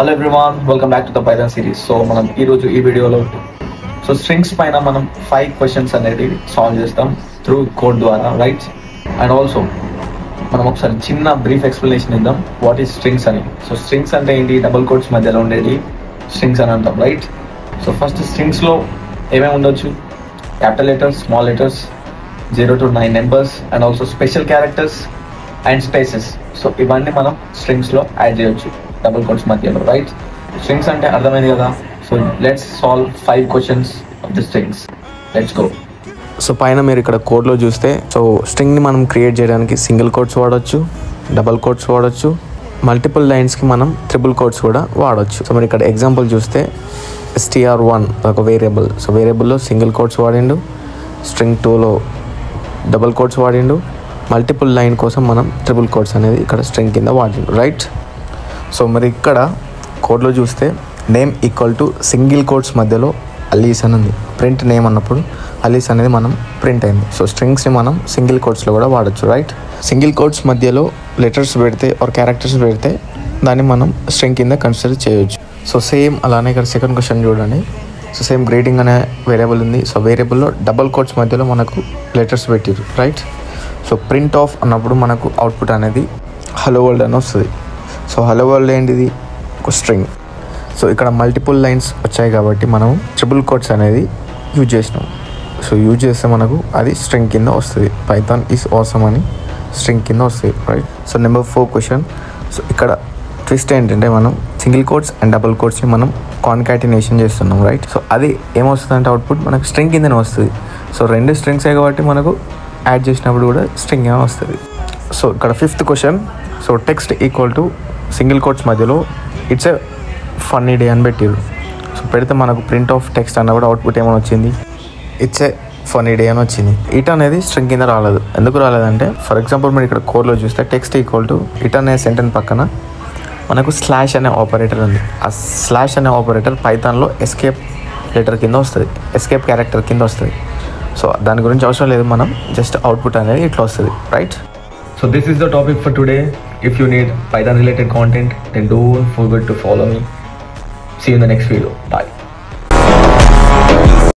Hello everyone, welcome back to the Python series. So మనం ఈరోజు ఈ వీడియోలో స్ట్రింగ్స్ పైన మనం 5 క్వశ్చన్స్ అనేది సాల్వ్ చేస్తాం త్రూ కోడ్ ద్వారా, రైట్? అండ్ ఆల్సో మనం ఒకసారి చిన్న బ్రీఫ్ ఎక్స్ప్లెనేషన్ ఇద్దాం వాట్ ఈస్ స్ట్రింగ్స్ అని. సో స్ట్రింగ్స్ అంటే ఏంటి? డబుల్ కోట్స్ మధ్యలో ఉండేది స్ట్రింగ్స్ అని అంటాం, రైట్? సో ఫస్ట్ స్ట్రింగ్స్లో ఏమేమి ఉండొచ్చు? Capital letters, small letters, 0 to 9 numbers, and also special characters and spaces. So ఇవన్నీ మనం స్ట్రింగ్స్లో యాడ్ చేయొచ్చు డబుల్ కోట్స్ మధ్యలో, రైట్? స్ట్రింగ్స్ అంటే అర్థమైంది కదా. So let's solve 5 questions of the strings. Let's go. So పైన మీరు ఇక్కడ కోడ్లో చూస్తే, సో స్ట్రింగ్ని మనం క్రియేట్ చేయడానికి సింగిల్ కోట్స్ వాడచ్చు, డబల్ కోట్స్ వాడచ్చు, మల్టిపుల్ లైన్స్కి మనం ట్రిపుల్ కోట్స్ కూడా వాడచ్చు. సో మీరు ఇక్కడ ఎగ్జాంపుల్ చూస్తే str1 ఒక వేరియబుల్. సో వేరియబుల్లో సింగిల్ కోట్స్ వాడిండు, స్ట్రింగ్ 2లో డబల్ కోట్స్ వాడిండు, మల్టిపుల్ లైన్ కోసం మనం ట్రిపుల్ కోట్స్ అనేది ఇక్కడ స్ట్రింగ్ కింద వాడిండు, రైట్? సో మరి ఇక్కడ కోడ్లో చూస్తే name equal to single quotes మధ్యలో అలీస్ అని ఉంది. ప్రింట్ నేమ్ అన్నప్పుడు అలీస్ అనేది మనం ప్రింట్ అయింది. సో స్ట్రింగ్స్ని మనం సింగిల్ కోట్స్లో కూడా వాడచ్చు, రైట్? సింగిల్ కోట్స్ మధ్యలో లెటర్స్ పెడితే ఆర్ క్యారెక్టర్స్ పెడితే దాన్ని మనం స్ట్రింగ్ కింద కన్సిడర్ చేయొచ్చు. సో సేమ్ అలానే ఇక్కడ సెకండ్ క్వశ్చన్ చూడండి. సో సేమ్ గ్రేడింగ్ అనే వేరియబుల్ ఉంది. సో వేరియబుల్లో డబల్ కోట్స్ మధ్యలో మనకు లెటర్స్ పెట్టిరు, రైట్? సో ప్రింట్ ఆఫ్ అన్నప్పుడు మనకు అవుట్పుట్ అనేది హలో వరల్డ్ అని వస్తుంది. సో హలో వరల్డ్ ఏంటిది? ఒక స్ట్రింగ్. సో ఇక్కడ మల్టిపుల్ లైన్స్ వచ్చాయి కాబట్టి మనం ట్రిపుల్ కోట్స్ అనేది యూజ్ చేసినాం. సో యూజ్ చేస్తే మనకు అది స్ట్రింగ్ కింద వస్తుంది. పైథాన్ ఈస్ ఆసమ్ అని స్ట్రింగ్ కింద వస్తుంది, right? So number 4 question. So ఇక్కడ ట్విస్ట్ ఏంటంటే మనం సింగిల్ కోట్స్ అండ్ డబుల్ కోట్స్ని మనం కాన్కాటినేషన్ చేస్తున్నాం, రైట్? సో అది ఏమొస్తుంది అంటే అవుట్పుట్ మనకు స్ట్రింగ్ కిందనే వస్తుంది. సో 2 స్ట్రింగ్సే కాబట్టి మనకు యాడ్ చేసినప్పుడు కూడా స్ట్రింగ్ ఏమో వస్తుంది. సో ఇక్కడ 5th question. So text equal to single quotes మధ్యలో ఇట్స్ ఏ ఫన్నీ డే అని పెట్టారు. సో పెడితే మనకు ప్రింట్ ఆఫ్ టెక్స్ట్ అన్నప్పుడు అవుట్పుట్ ఏమైనా వచ్చింది? ఇట్స్ ఏ ఫన్నీ డే అని వచ్చింది. ఇట్ అనేది స్ట్రింగ్ కింద రాలేదు. ఎందుకు రాలేదంటే, ఫర్ ఎగ్జాంపుల్ మీరు ఇక్కడ కోడ్లో చూస్తే టెక్స్ట్ ఈక్వల్ టు ఇట్ అనే సెంటెన్స్ పక్కన మనకు స్లాష్ అనే ఆపరేటర్ ఉంది. ఆ స్లాష్ అనే ఆపరేటర్ పైథాన్లో ఎస్కేప్ లెటర్ కింద వస్తుంది, ఎస్కేప్ క్యారెక్టర్ కింద వస్తుంది. సో దాని గురించి అవసరం లేదు, మనం జస్ట్ అవుట్పుట్ అనేది ఇట్లా వస్తుంది, right? So this is the topic for today. If you need Python related content, then don't forget to follow me. See you in the next video. Bye.